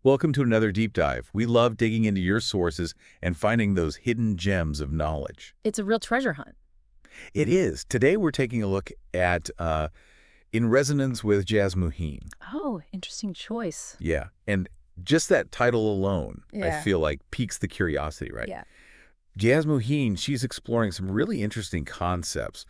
Welcome to another deep dive. We love digging into your sources and finding those hidden gems of knowledge. It's a real treasure hunt. It is. Today we're taking a look at In Resonance with Jasmuheen. Oh, interesting choice. Yeah, and just that title alone, I Yeah. feel like piques the curiosity, right? Yeah. Jasmuheen, she's exploring some really interesting concepts,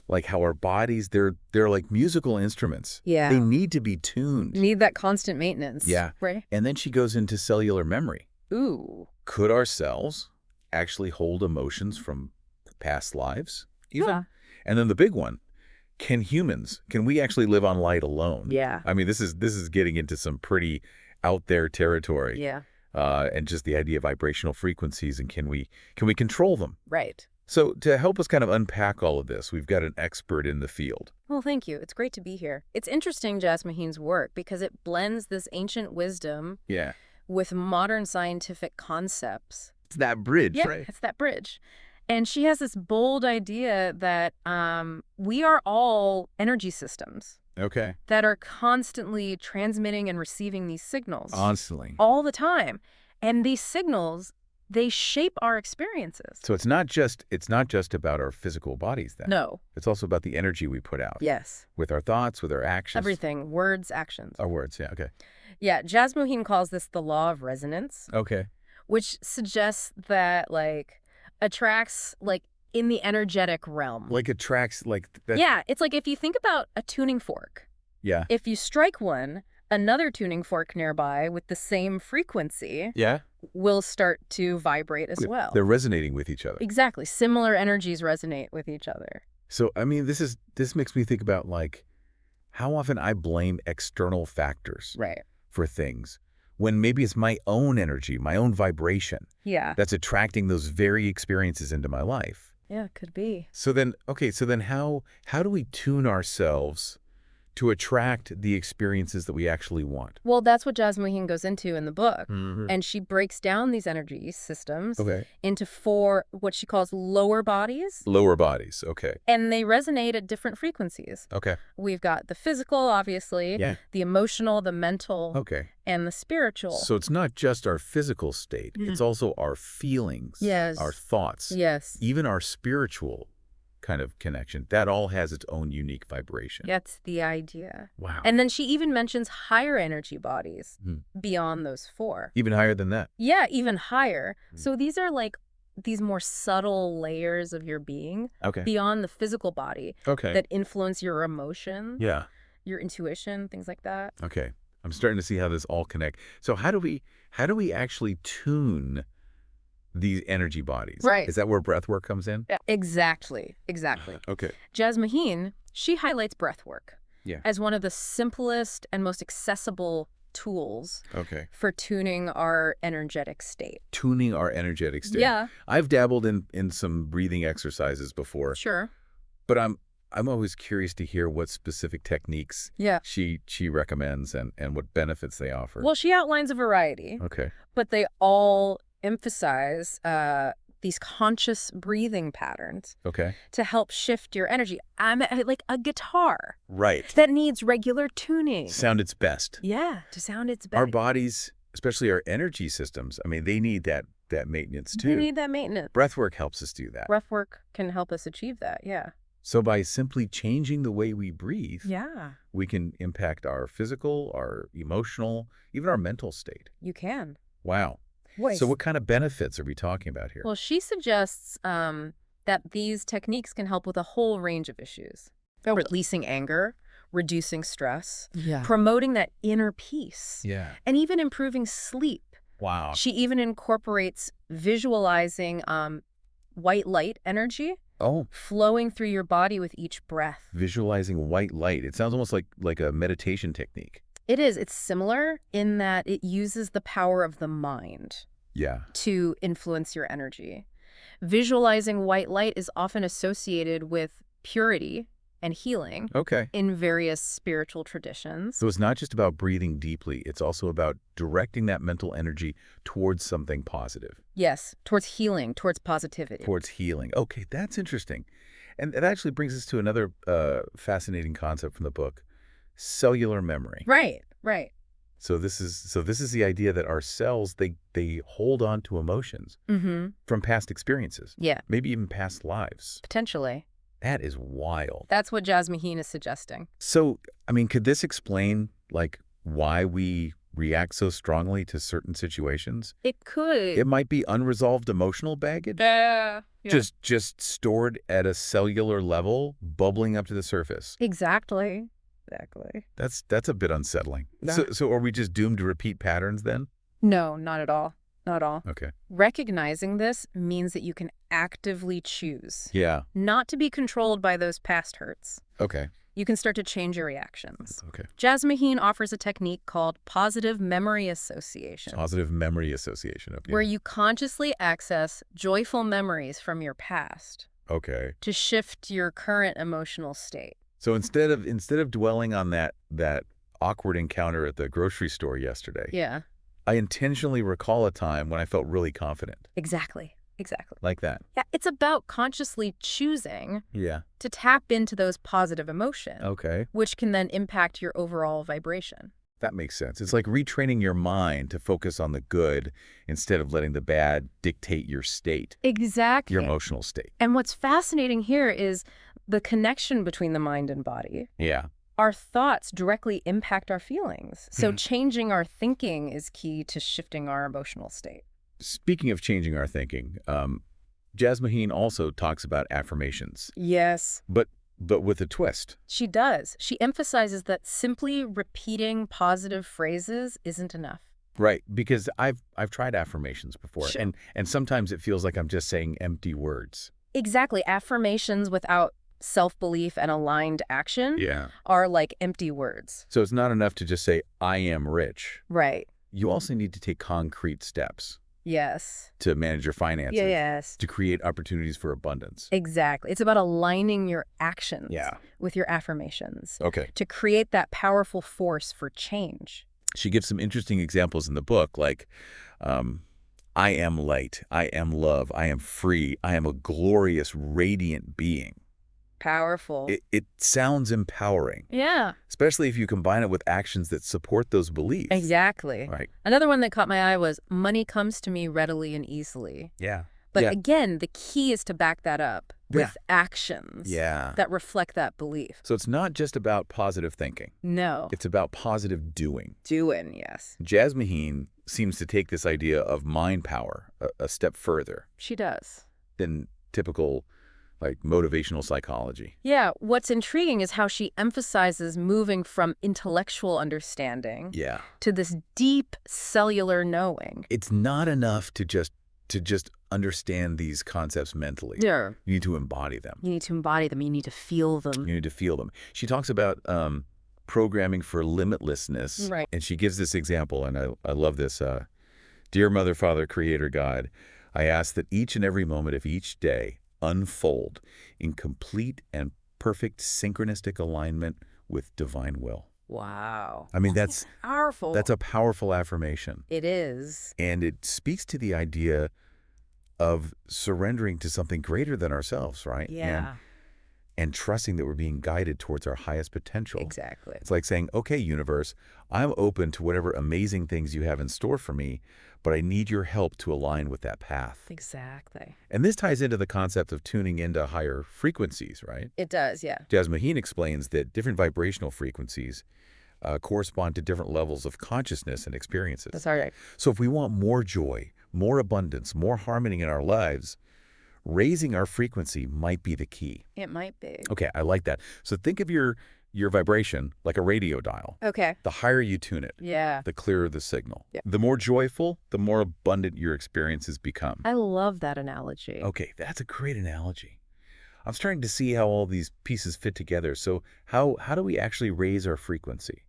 like how our bodies, they're like musical instruments. Yeah. They need to be tuned. Need that constant maintenance. Yeah. Right? And then she goes into cellular memory. Ooh. Could our cells actually hold emotions from past lives? Even? Yeah. And then the big one, can we actually live on light alone? Yeah. I mean, this is getting into some pretty out there territory. Yeah. And just the idea of vibrational frequencies, and can we control them? Right. So to help us kind of unpack all of this, we've got an expert in the field. Well, thank you. It's great to be here. It's interesting, Jasmuheen's work, because it blends this ancient wisdom Yeah. with modern scientific concepts. It's that bridge, Yeah, right? it's that bridge. And she has this bold idea that we are all energy systems Okay. that are constantly transmitting and receiving these signals. Constantly. All the time. And these signals, they shape our experiences. So it's not just about our physical bodies then. No. It's also about the energy we put out. Yes. With our thoughts, with our actions. Everything. Words, actions. Our words, yeah, okay. Yeah, Jasmuheen calls this the law of resonance, Okay. which suggests that, attracts, in the energetic realm. Like it tracks, like that. Yeah, it's like if you think about a tuning fork. Yeah. If you strike one, another tuning fork nearby with the same frequency Yeah. will start to vibrate as well. They're resonating with each other. Exactly. Similar energies resonate with each other. So, I mean, this makes me think about, like, how often I blame external factors Right. for things when maybe it's my own energy, my own vibration Yeah. that's attracting those very experiences into my life. Yeah, could be. So then how do we tune ourselves to attract the experiences that we actually want? Well, that's what Jasmuheen goes into in the book. Mm-hmm. And she breaks down these energy systems Okay. into 4 what she calls lower bodies. Lower bodies. Okay. And they resonate at different frequencies. Okay. We've got the physical, obviously, Yeah. the emotional, the mental, Okay. and the spiritual. So it's not just our physical state. It's also our feelings, Yes. our thoughts, Yes. even our spiritual kind of connection. That all has its own unique vibration. That's the idea. Wow. And then she even mentions higher energy bodies Hmm. beyond those 4. Even higher than that. Yeah, even higher. Hmm. So these are these more subtle layers of your being Okay. beyond the physical body Okay. that influence your emotion, Yeah. your intuition, things like that. Okay. I'm starting to see how this all connects. So how do we actually tune these energy bodies? Right. Is that where breathwork comes in? Yeah, exactly. Okay. Jasmuheen, she highlights breathwork Yeah. as one of the simplest and most accessible tools Okay. for tuning our energetic state. Tuning our energetic state. Yeah, I've dabbled in some breathing exercises before, sure. but I'm always curious to hear what specific techniques Yeah. she recommends and what benefits they offer. Well, she outlines a variety, Okay. but they all emphasize these conscious breathing patterns Okay. to help shift your energy. I'm like a guitar Right. that needs regular tuning. Sound its best. Yeah, to sound its best. Our bodies, especially our energy systems, I mean, they need that maintenance too. They need that maintenance. Breathwork helps us do that. Breath work can help us achieve that, yeah. So by simply changing the way we breathe, Yeah, we can impact our physical, our emotional, even our mental state. you can. Wow. Voice. So what kind of benefits are we talking about here? Well, she suggests that these techniques can help with a whole range of issues. Releasing anger, reducing stress, Yeah. promoting that inner peace, Yeah. and even improving sleep. Wow. She even incorporates visualizing white light energy Oh, flowing through your body with each breath. visualizing white light. It sounds almost like a meditation technique. It is. It's similar in that it uses the power of the mind Yeah. to influence your energy. Visualizing white light is often associated with purity and healing Okay. in various spiritual traditions. So it's not just about breathing deeply. It's also about directing that mental energy towards something positive, Yes, towards healing, towards positivity. towards healing. Okay, that's interesting. And that actually brings us to another fascinating concept from the book, cellular memory. Right, right. So this is the idea that our cells, they hold on to emotions Mm-hmm. from past experiences, Yeah, maybe even past lives. potentially. That is wild. That's what Jasmuheen is suggesting. So, I mean, could this explain, like, why we react so strongly to certain situations? It could. It might be unresolved emotional baggage, Yeah. just stored at a cellular level, bubbling up to the surface. Exactly. Exactly. That's a bit unsettling. Yeah. So are we just doomed to repeat patterns then? No, not at all. Not at all. Okay. Recognizing this means that you can actively choose Yeah. not to be controlled by those past hurts. Okay. You can start to change your reactions. Okay. Jasmuheen offers a technique called positive memory association, Positive memory association. Okay. where you consciously access joyful memories from your past Okay. to shift your current emotional state. So instead of dwelling on that awkward encounter at the grocery store yesterday, Yeah, I intentionally recall a time when I felt really confident. exactly. Exactly. Like that. Yeah, it's about consciously choosing Yeah. to tap into those positive emotions, Okay. which can then impact your overall vibration. That makes sense. It's like retraining your mind to focus on the good instead of letting the bad dictate your state, Exactly. your emotional state. And what's fascinating here is the connection between the mind and body. Yeah. Our thoughts directly impact our feelings. So changing our thinking is key to shifting our emotional state. Speaking of changing our thinking, Jasmuheen also talks about affirmations, Yes. but with a twist. She does. She emphasizes that simply repeating positive phrases isn't enough. Right, because I've tried affirmations before, Sure. and sometimes it feels like I'm just saying empty words. Exactly. Affirmations without self-belief and aligned action Yeah. are like empty words. So it's not enough to just say, I am rich. Right. You also need to take concrete steps Yes. to manage your finances, Yes. to create opportunities for abundance. Exactly. It's about aligning your actions Yeah. with your affirmations Okay. to create that powerful force for change. She gives some interesting examples in the book, like, I am light, I am love, I am free, I am a glorious, radiant being. Powerful. It sounds empowering, Yeah. especially if you combine it with actions that support those beliefs. Exactly. Right. Another one that caught my eye was money comes to me readily and easily. Yeah. But Yeah. again, the key is to back that up with actions Yeah. that reflect that belief. So it's not just about positive thinking. No. It's about positive doing. Doing, yes. Jasmuheen seems to take this idea of mind power a step further She does. than typical, like, motivational psychology. Yeah, what's intriguing is how she emphasizes moving from intellectual understanding Yeah. to this deep cellular knowing. It's not enough to just understand these concepts mentally. Yeah. You need to embody them. You need to embody them. You need to feel them. You need to feel them. She talks about programming for limitlessness. Right. And she gives this example, and I love this. Dear Mother, Father, Creator, God, I ask that each and every moment of each day unfold in complete and perfect synchronistic alignment with divine will. Wow. I mean, that's Powerful. a powerful affirmation. It is. And it speaks to the idea of surrendering to something greater than ourselves, right? Yeah. And trusting that we're being guided towards our highest potential. Exactly. It's like saying, okay, universe, I'm open to whatever amazing things you have in store for me, but I need your help to align with that path. Exactly. And this ties into the concept of tuning into higher frequencies, right? It does, yeah. Jasmuheen explains that different vibrational frequencies correspond to different levels of consciousness and experiences. That's all right. So if we want more joy, more abundance, more harmony in our lives, raising our frequency might be the key. It might be. Okay, I like that. So think of your vibration like a radio dial. Okay. The higher you tune it, Yeah. the clearer the signal. Yeah. The more joyful, the more abundant your experiences become. I love that analogy. Okay, that's a great analogy. I'm starting to see how all these pieces fit together. So how do we actually raise our frequency?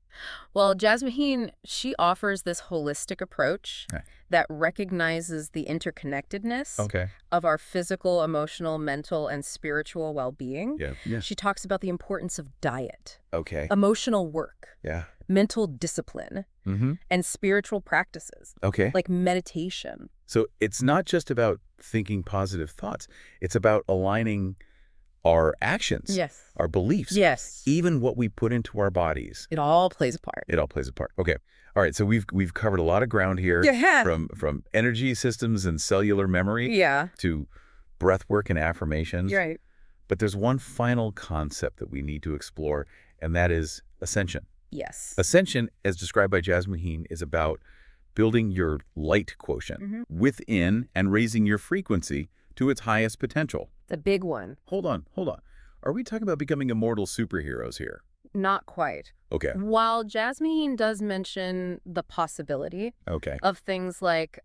Well, Jasmuheen, she offers this holistic approach Okay. that recognizes the interconnectedness Okay. of our physical, emotional, mental, and spiritual well-being. Yeah. Yeah. She talks about the importance of diet, Okay. emotional work, Yeah. mental discipline, Mm-hmm. and spiritual practices, Okay. like meditation. So it's not just about thinking positive thoughts. It's about aligning our actions, Yes. our beliefs, Yes. even what we put into our bodies. It all plays a part. It all plays a part. Okay. All right. So we've covered a lot of ground here, Yeah. from energy systems and cellular memory Yeah. to breath work and affirmations. You're right. But there's one final concept that we need to explore, and that is ascension. Yes. Ascension, as described by Jasmuheen, is about building your light quotient within and raising your frequency to its highest potential. The big one. Hold on. Are we talking about becoming immortal superheroes here? Not quite. Okay. While Jasmuheen does mention the possibility Okay. of things like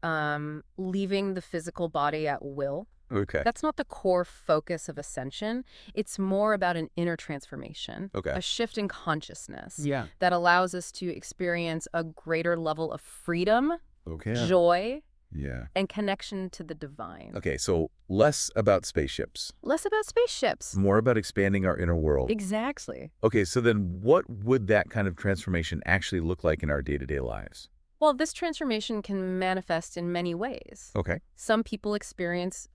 leaving the physical body at will, Okay. that's not the core focus of ascension. It's more about an inner transformation, Okay. a shift in consciousness Yeah. that allows us to experience a greater level of freedom, Okay. joy, Yeah. and connection to the divine. Okay, so less about spaceships, Less about spaceships. more about expanding our inner world. Exactly. Okay, so then what would that kind of transformation actually look like in our day-to-day lives? Well, this transformation can manifest in many ways. Okay. Some people experience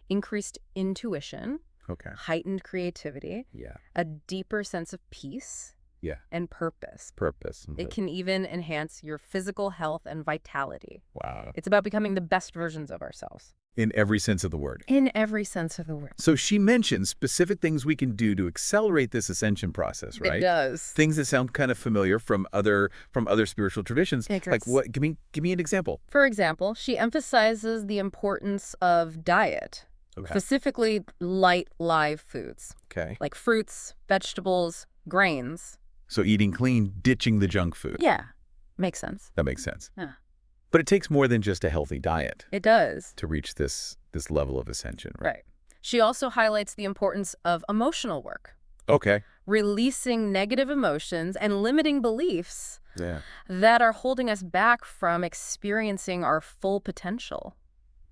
increased intuition, Okay. heightened creativity, Yeah. a deeper sense of peace Yeah. and purpose. Purpose. It can even enhance your physical health and vitality. Wow. It's about becoming the best versions of ourselves. In every sense of the word. In every sense of the word. So she mentions specific things we can do to accelerate this ascension process, right? It does. Things that sound kind of familiar from other spiritual traditions. It Like does. what? Give me an example. For example, she emphasizes the importance of diet, Okay. specifically light, live foods, Okay. like fruits, vegetables, grains. So eating clean, ditching the junk food. Yeah, makes sense. That makes sense. Yeah. But it takes more than just a healthy diet It does. to reach this level of ascension, right? Right. She also highlights the importance of emotional work, Okay. releasing negative emotions and limiting beliefs Yeah. that are holding us back from experiencing our full potential.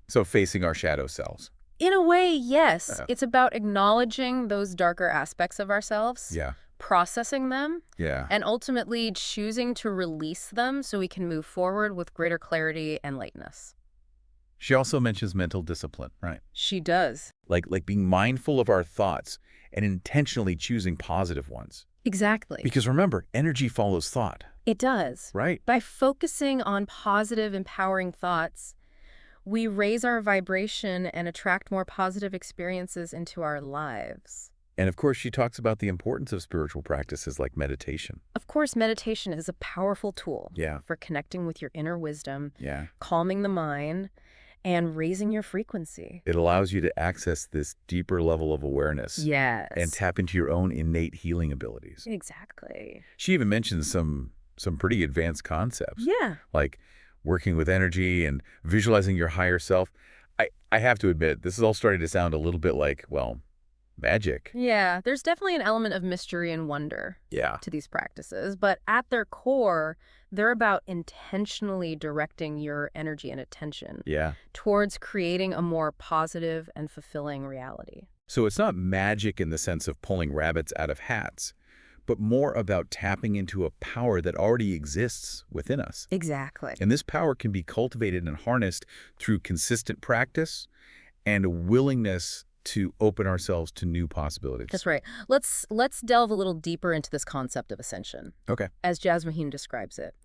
So facing our shadow selves. In a way, yes. Yeah. It's about acknowledging those darker aspects of ourselves, Yeah. processing them, Yeah. and ultimately choosing to release them so we can move forward with greater clarity and lightness. She also mentions mental discipline, right? She does. Like being mindful of our thoughts and intentionally choosing positive ones. Exactly. Because remember, energy follows thought, It does. right? By focusing on positive, empowering thoughts, we raise our vibration and attract more positive experiences into our lives. And of course, she talks about the importance of spiritual practices like meditation. Of course, meditation is a powerful tool Yeah. for connecting with your inner wisdom, Yeah. calming the mind, and raising your frequency. It allows you to access this deeper level of awareness Yes. and tap into your own innate healing abilities. Exactly. She even mentions some pretty advanced concepts, Yeah. like working with energy and visualizing your higher self. I have to admit, this is all starting to sound a little bit like, well, magic. Yeah, there's definitely an element of mystery and wonder Yeah. to these practices, but at their core, they're about intentionally directing your energy and attention Yeah. towards creating a more positive and fulfilling reality. So it's not magic in the sense of pulling rabbits out of hats, but more about tapping into a power that already exists within us. Exactly. And this power can be cultivated and harnessed through consistent practice and a willingness to open ourselves to new possibilities. That's right. Let's delve a little deeper into this concept of ascension, Okay. as Jasmuheen describes it.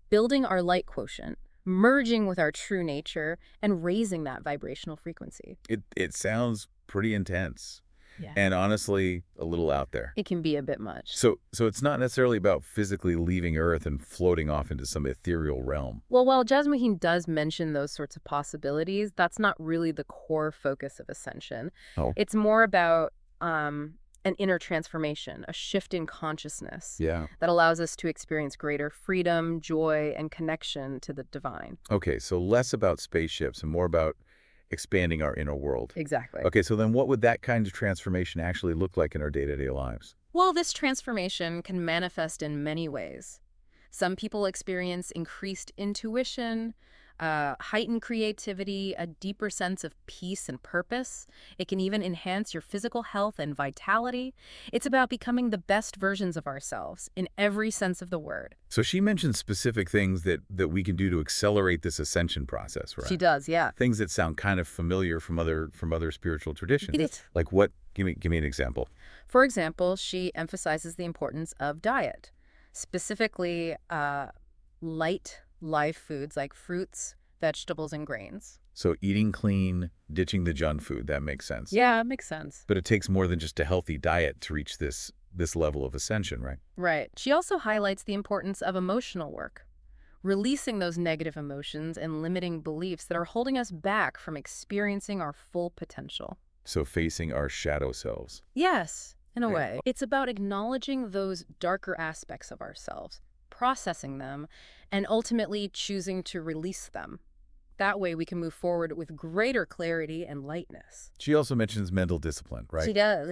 Building our light quotient, merging with our true nature, and raising that vibrational frequency. It sounds pretty intense Yeah. and honestly a little out there. It can be a bit much. So it's not necessarily about physically leaving Earth and floating off into some ethereal realm. Well, while Jasmuheen does mention those sorts of possibilities, that's not really the core focus of ascension. Oh. It's more about an inner transformation, a shift in consciousness Yeah. that allows us to experience greater freedom, joy, and connection to the divine. Okay, so less about spaceships and more about expanding our inner world. Exactly. Okay, so then what would that kind of transformation actually look like in our day-to-day lives? Well, this transformation can manifest in many ways. Some people experience increased intuition, heightened creativity, a deeper sense of peace and purpose. It can even enhance your physical health and vitality. It's about becoming the best versions of ourselves in every sense of the word. So she mentioned specific things that we can do to accelerate this ascension process, She right? does, yeah. Things that sound kind of familiar from other spiritual It traditions. is. Like what? Give me an example. For example, she emphasizes the importance of diet, specifically light, live foods like fruits, vegetables, and grains. So eating clean, ditching the junk food, that makes sense. Yeah, makes sense. But it takes more than just a healthy diet to reach this level of ascension, right? Right. She also highlights the importance of emotional work, releasing those negative emotions and limiting beliefs that are holding us back from experiencing our full potential. So facing our shadow selves. Yes, in a Right. way. It's about acknowledging those darker aspects of ourselves, processing them, and ultimately choosing to release them. That way we can move forward with greater clarity and lightness. She also mentions mental discipline, She right? does.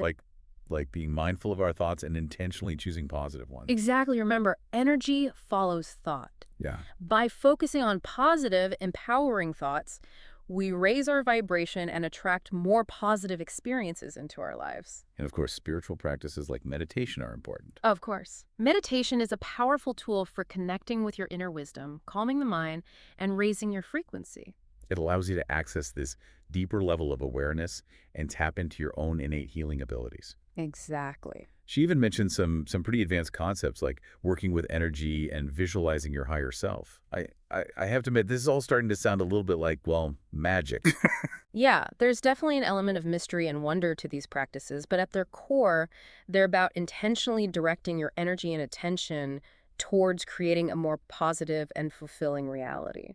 Like being mindful of our thoughts and intentionally choosing positive ones. Exactly. Remember, energy follows thought. Yeah. By focusing on positive, empowering thoughts, we raise our vibration and attract more positive experiences into our lives. And of course, spiritual practices like meditation are important. Of course. Meditation is a powerful tool for connecting with your inner wisdom, calming the mind, and raising your frequency. It allows you to access this deeper level of awareness and tap into your own innate healing abilities. Exactly. She even mentioned some pretty advanced concepts like working with energy and visualizing your higher self. I have to admit, this is all starting to sound a little bit like, well, magic. Yeah, there's definitely an element of mystery and wonder to these practices, but at their core, they're about intentionally directing your energy and attention towards creating a more positive and fulfilling reality.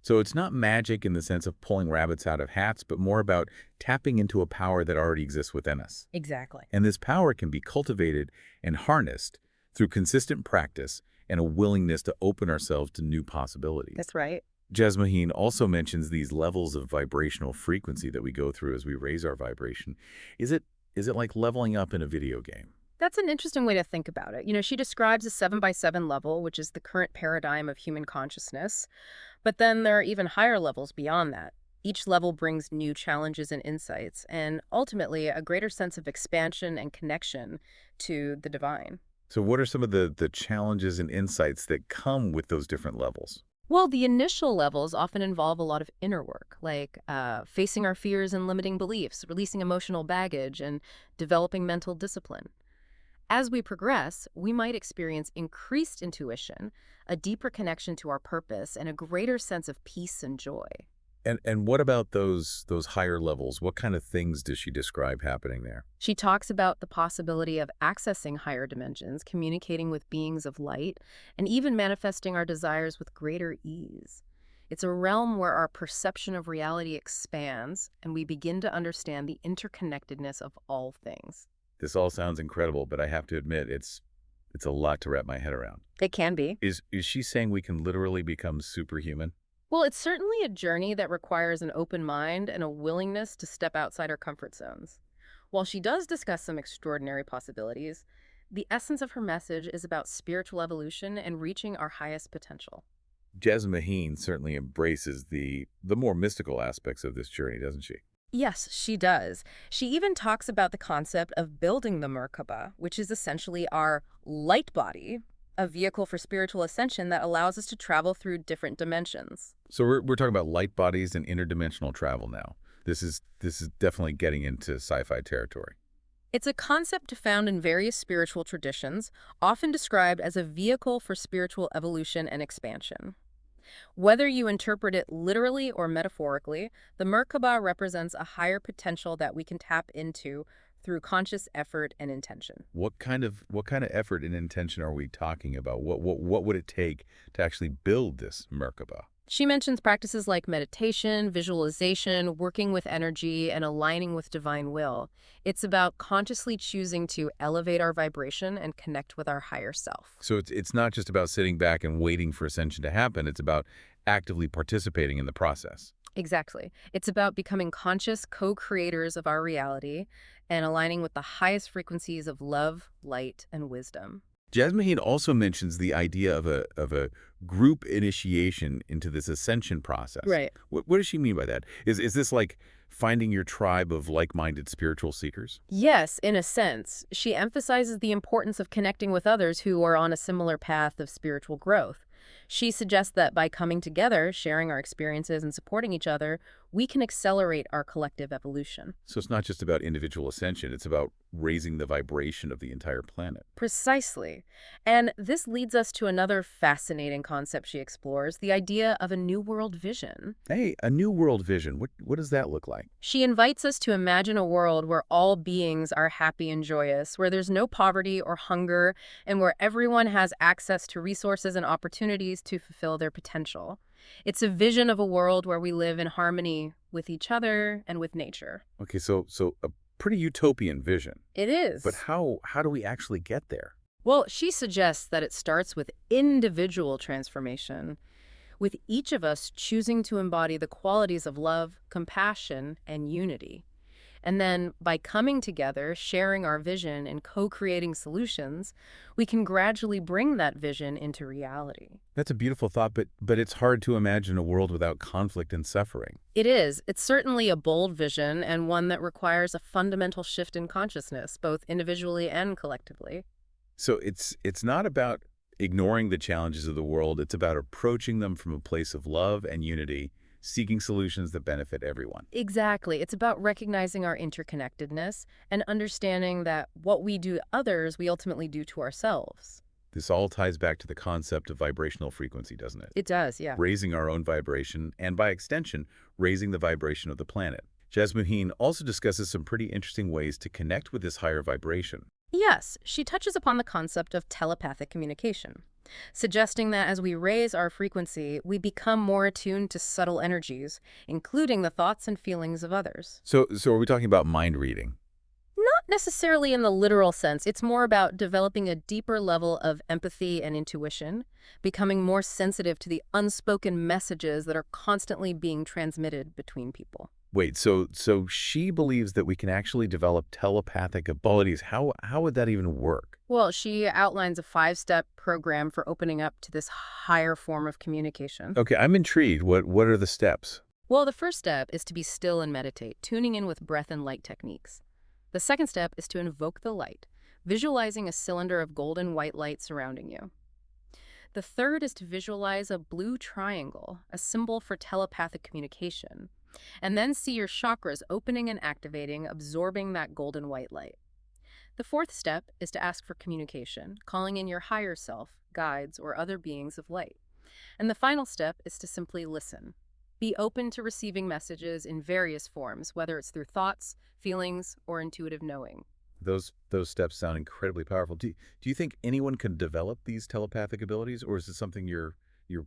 So it's not magic in the sense of pulling rabbits out of hats, but more about tapping into a power that already exists within us. Exactly. And this power can be cultivated and harnessed through consistent practice and a willingness to open ourselves to new possibilities. That's right. Jasmuheen also mentions these levels of vibrational frequency that we go through as we raise our vibration. Is it like leveling up in a video game? That's an interesting way to think about it. She describes a 7 by 7 level, which is the current paradigm of human consciousness. But then there are even higher levels beyond that. Each level brings new challenges and insights, and ultimately a greater sense of expansion and connection to the divine. So what are some of the challenges and insights that come with those different levels? Well, the initial levels often involve a lot of inner work, like facing our fears and limiting beliefs, releasing emotional baggage, and developing mental discipline. As we progress, we might experience increased intuition, a deeper connection to our purpose, and a greater sense of peace and joy. And what about those higher levels? What kind of things does she describe happening there? She talks about the possibility of accessing higher dimensions, communicating with beings of light, and even manifesting our desires with greater ease. It's a realm where our perception of reality expands, and we begin to understand the interconnectedness of all things. This all sounds incredible, but I have to admit it's a lot to wrap my head around. It can be. Is she saying we can literally become superhuman? Well, it's certainly a journey that requires an open mind and a willingness to step outside our comfort zones. While she does discuss some extraordinary possibilities, the essence of her message is about spiritual evolution and reaching our highest potential. Jasmuheen certainly embraces the more mystical aspects of this journey, doesn't she? Yes, she does. She even talks about the concept of building the Merkaba, which is essentially our light body, a vehicle for spiritual ascension that allows us to travel through different dimensions. So we're talking about light bodies and interdimensional travel now. This is definitely getting into sci-fi territory. It's a concept found in various spiritual traditions, often described as a vehicle for spiritual evolution and expansion. Whether you interpret it literally or metaphorically, the Merkaba represents a higher potential that we can tap into through conscious effort and intention. What kind of effort and intention are we talking about? What would it take to actually build this Merkaba? She mentions practices like meditation, visualization, working with energy, and aligning with divine will. It's about consciously choosing to elevate our vibration and connect with our higher self. So it's not just about sitting back and waiting for ascension to happen. It's about actively participating in the process. Exactly. It's about becoming conscious co-creators of our reality and aligning with the highest frequencies of love, light, and wisdom. Jasmuheen also mentions the idea of a group initiation into this ascension process. Right. What does she mean by that? Is this like finding your tribe of like-minded spiritual seekers? Yes, in a sense. She emphasizes the importance of connecting with others who are on a similar path of spiritual growth. She suggests that by coming together, sharing our experiences, and supporting each other, we can accelerate our collective evolution. So it's not just about individual ascension, it's about raising the vibration of the entire planet. Precisely. And this leads us to another fascinating concept she explores, the idea of a new world vision. Hey, a new world vision. What does that look like? She invites us to imagine a world where all beings are happy and joyous, where there's no poverty or hunger, and where everyone has access to resources and opportunities to fulfill their potential. It's a vision of a world where we live in harmony with each other and with nature. Okay, so a pretty utopian vision. It But is. how do we actually get there? Well, she suggests that it starts with individual transformation, with each of us choosing to embody the qualities of love, compassion, and unity. And then, by coming together, sharing our vision, and co-creating solutions, we can gradually bring that vision into reality. That's a beautiful thought, but it's hard to imagine a world without conflict and suffering. It is. It's certainly a bold vision and one that requires a fundamental shift in consciousness, both individually and collectively. So it's not about ignoring the challenges of the world, it's about approaching them from a place of love and unity, seeking solutions that benefit everyone. Exactly. It's about recognizing our interconnectedness and understanding that what we do to others, we ultimately do to ourselves. This all ties back to the concept of vibrational frequency, doesn't it? It does, yeah. Raising our own vibration, and by extension, raising the vibration of the planet. Jasmuheen also discusses some pretty interesting ways to connect with this higher vibration. Yes, she touches upon the concept of telepathic communication, suggesting that as we raise our frequency, we become more attuned to subtle energies, including the thoughts and feelings of others. So are we talking about mind reading? Not necessarily in the literal sense. It's more about developing a deeper level of empathy and intuition, becoming more sensitive to the unspoken messages that are constantly being transmitted between people. Wait, so she believes that we can actually develop telepathic abilities. How would that even work? Well, she outlines a 5-step program for opening up to this higher form of communication. Okay, I'm intrigued. What are the steps? Well, the first step is to be still and meditate, tuning in with breath and light techniques. The second step is to invoke the light, visualizing a cylinder of golden white light surrounding you. The third is to visualize a blue triangle, a symbol for telepathic communication, and then see your chakras opening and activating, absorbing that golden white light. The fourth step is to ask for communication, calling in your higher self, guides, or other beings of light. And the final step is to simply listen. Be open to receiving messages in various forms, whether it's through thoughts, feelings, or intuitive knowing. Those steps sound incredibly powerful. Do you think anyone can develop these telepathic abilities, or is it something you're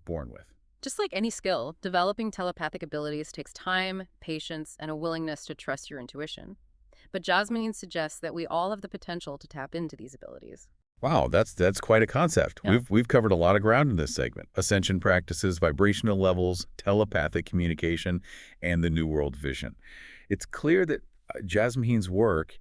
born with? Just like any skill, developing telepathic abilities takes time, patience, and a willingness to trust your intuition. But Jasmine suggests that we all have the potential to tap into these abilities. Wow, that's quite a concept. Yeah. We've covered a lot of ground in this segment. Ascension practices, vibrational levels, telepathic communication, and the New World vision. It's clear that Jasmuheen's work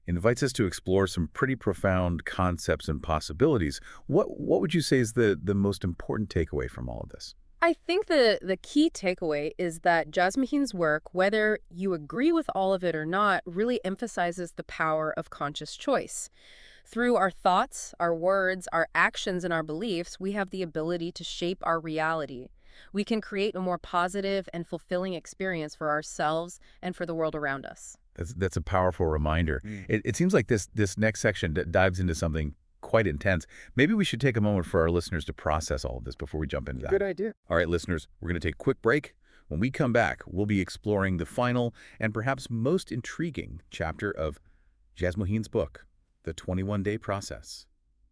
invites us to explore some pretty profound concepts and possibilities. What would you say is the most important takeaway from all of this? I think the key takeaway is that Jasmuheen's work, whether you agree with all of it or not, really emphasizes the power of conscious choice. Through our thoughts, our words, our actions, and our beliefs, we have the ability to shape our reality. We can create a more positive and fulfilling experience for ourselves and for the world around us. That's a powerful reminder. It seems like this next section dives into something quite intense. Maybe we should take a moment for our listeners to process all of this before we jump into that. Good idea. All right, listeners, we're going to take a quick break. When we come back, we'll be exploring the final and perhaps most intriguing chapter of Jasmuheen's book, The 21-Day Process.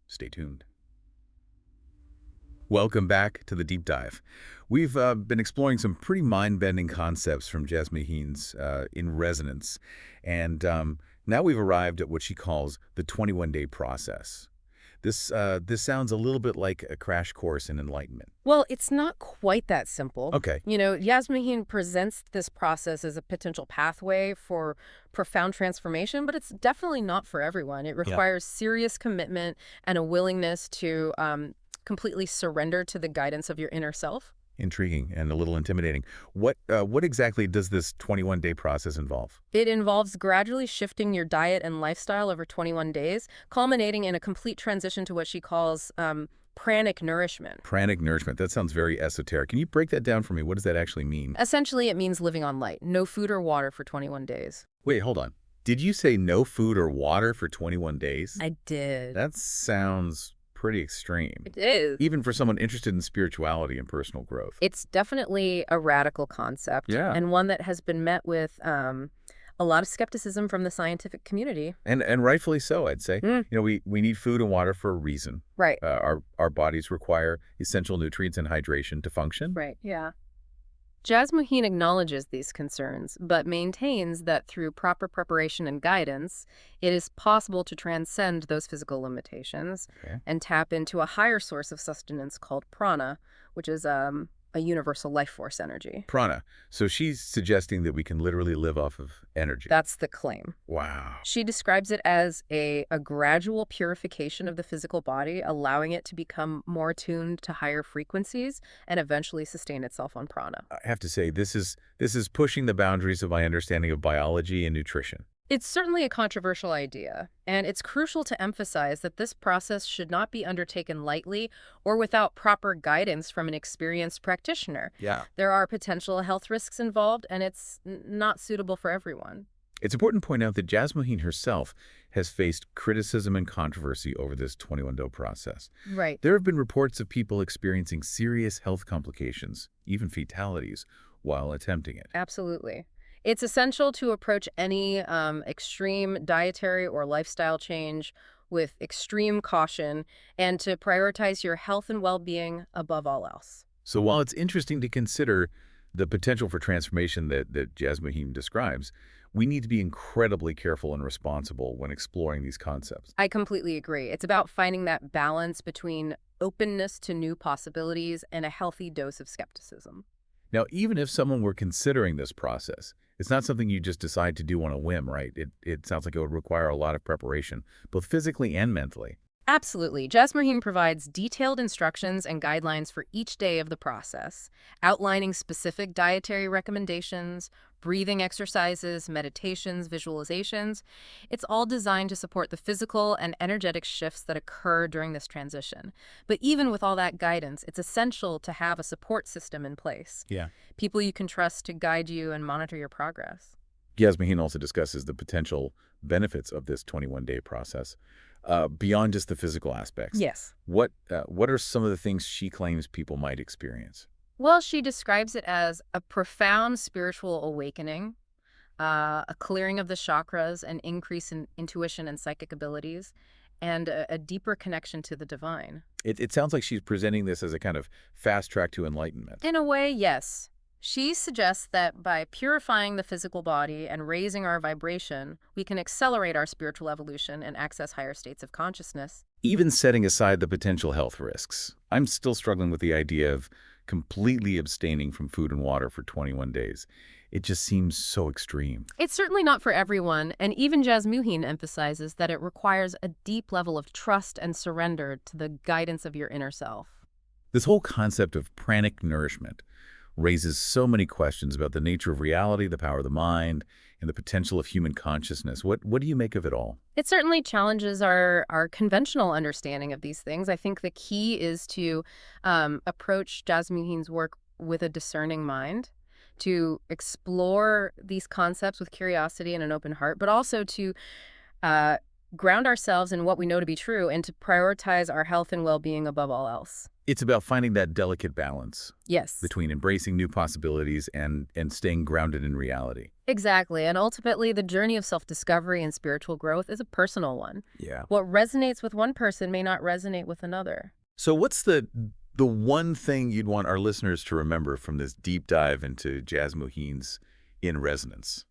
Stay tuned. Welcome back to the Deep Dive. We've been exploring some pretty mind-bending concepts from Jasmuheen's In Resonance, and now we've arrived at what she calls the 21-day process. This sounds a little bit like a crash course in enlightenment. Well, it's not quite that simple. Okay. Jasmuheen presents this process as a potential pathway for profound transformation, but it's definitely not for everyone. It Yeah. requires serious commitment and a willingness to completely surrender to the guidance of your inner self. Intriguing and a little intimidating. What exactly does this 21-day process involve? It involves gradually shifting your diet and lifestyle over 21 days, culminating in a complete transition to what she calls pranic nourishment. Pranic nourishment. That sounds very esoteric. Can you break that down for me? What does that actually mean? Essentially, it means living on light, no food or water for 21 days. Wait, hold on. Did you say no food or water for 21 days? I did. That sounds pretty extreme, It is. even for someone interested in spirituality and personal growth. It's definitely a radical concept, Yeah. and one that has been met with a lot of skepticism from the scientific community. And rightfully so, I'd say. Mm. We need food and water for a reason. Right. Our bodies require essential nutrients and hydration to function. Right, yeah. Jasmuheen acknowledges these concerns, but maintains that through proper preparation and guidance, it is possible to transcend those physical limitations Okay. and tap into a higher source of sustenance called prana, which is a universal life force energy. Prana. So she's suggesting that we can literally live off of energy. That's the claim. Wow. She describes it as a gradual purification of the physical body, allowing it to become more tuned to higher frequencies and eventually sustain itself on prana. I have to say, this is pushing the boundaries of my understanding of biology and nutrition. It's certainly a controversial idea, and it's crucial to emphasize that this process should not be undertaken lightly or without proper guidance from an experienced practitioner. Yeah. There are potential health risks involved, and it's not suitable for everyone. It's important to point out that Jasmuheen herself has faced criticism and controversy over this 21-day process. Right. There have been reports of people experiencing serious health complications, even fatalities, while attempting it. Absolutely. It's essential to approach any extreme dietary or lifestyle change with extreme caution and to prioritize your health and well-being above all else. So while it's interesting to consider the potential for transformation that Jasmuheen describes, we need to be incredibly careful and responsible when exploring these concepts. I completely agree. It's about finding that balance between openness to new possibilities and a healthy dose of skepticism. Now, even if someone were considering this process, it's not something you just decide to do on a whim, right? It sounds like it would require a lot of preparation, both physically and mentally. Absolutely. Jasmuheen provides detailed instructions and guidelines for each day of the process, outlining specific dietary recommendations, breathing exercises, meditations, visualizations. It's all designed to support the physical and energetic shifts that occur during this transition. But even with all that guidance, it's essential to have a support system in place. Yeah. People you can trust to guide you and monitor your progress. Jasmuheen also discusses the potential benefits of this 21-day process beyond just the physical aspects. Yes. What are some of the things she claims people might experience? Well, she describes it as a profound spiritual awakening, a clearing of the chakras, an increase in intuition and psychic abilities, and a deeper connection to the divine. It sounds like she's presenting this as a kind of fast track to enlightenment. In a way, yes. She suggests that by purifying the physical body and raising our vibration, we can accelerate our spiritual evolution and access higher states of consciousness. Even setting aside the potential health risks, I'm still struggling with the idea of completely abstaining from food and water for 21 days. It just seems so extreme. It's certainly not for everyone, and even Jasmuheen emphasizes that it requires a deep level of trust and surrender to the guidance of your inner self. This whole concept of pranic nourishment raises so many questions about the nature of reality, the power of the mind, and the potential of human consciousness. What do you make of it all? It certainly challenges our conventional understanding of these things. I think the key is to approach Jasmuheen's work with a discerning mind, to explore these concepts with curiosity and an open heart, but also to ground ourselves in what we know to be true and to prioritize our health and well-being above all else. It's about finding that delicate balance Yes. between embracing new possibilities and staying grounded in reality. Exactly. And ultimately, the journey of self-discovery and spiritual growth is a personal one. Yeah. What resonates with one person may not resonate with another. So what's the one thing you'd want our listeners to remember from this deep dive into Jasmuheen's In Resonance?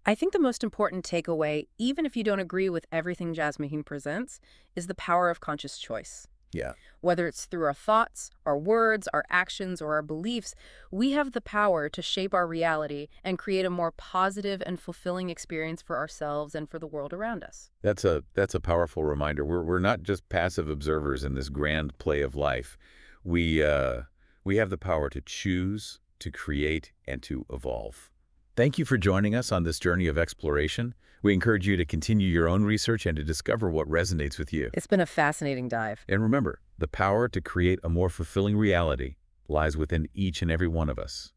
I think the most important takeaway, even if you don't agree with everything Jasmuheen presents, is the power of conscious choice. Yeah, Whether it's through our thoughts, our words, our actions, or our beliefs, we have the power to shape our reality and create a more positive and fulfilling experience for ourselves and for the world around us. that's a powerful reminder. We're not just passive observers in this grand play of life. We have the power to choose, to create, and to evolve. Thank you for joining us on this journey of exploration. We encourage you to continue your own research and to discover what resonates with you. It's been a fascinating dive. And remember, the power to create a more fulfilling reality lies within each and every one of us.